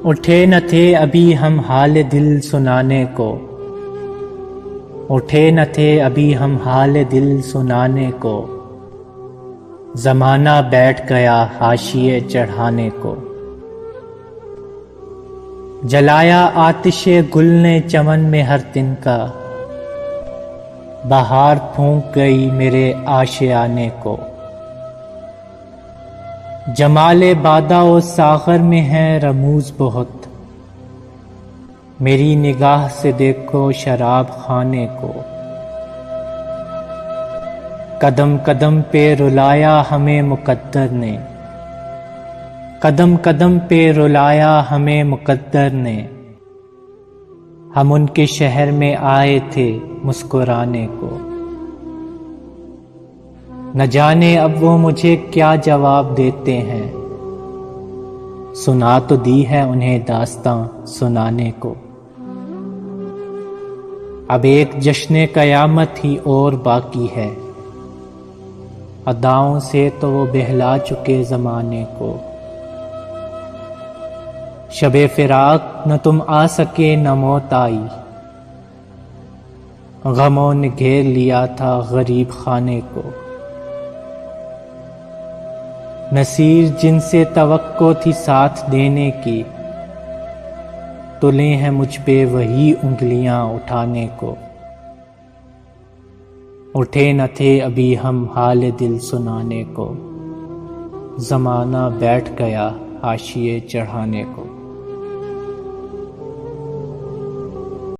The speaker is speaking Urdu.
اٹھے نہ تھے ابھی ہم حال دل سنانے کو، اٹھے نہ تھے ابھی ہم حال دل سنانے کو، زمانہ بیٹھ گیا حاشیے چڑھانے کو۔ جلایا آتش گل نے چمن میں ہر دن کا، بہار پھونک گئی میرے آشیانے کو۔ جمال بادہ و ساغر میں ہے رموز بہت، میری نگاہ سے دیکھو شراب خانے کو۔ قدم قدم پہ رلایا ہمیں مقدر نے، قدم قدم پہ رلایا ہمیں مقدر نے، ہم ان کے شہر میں آئے تھے مسکرانے کو۔ نہ جانے اب وہ مجھے کیا جواب دیتے ہیں، سنا تو دی ہے انہیں داستاں سنانے کو۔ اب ایک جشن قیامت ہی اور باقی ہے، اداؤں سے تو وہ بہلا چکے زمانے کو۔ شب فراق نہ تم آ سکے نہ موت آئی، غموں نے گھیر لیا تھا غریب خانے کو۔ نصیر جن سے توقع تھی ساتھ دینے کی، تلے ہیں مجھ پہ وہی انگلیاں اٹھانے کو۔ اٹھے نہ تھے ابھی ہم حال دل سنانے کو، زمانہ بیٹھ گیا حاشیے چڑھانے کو۔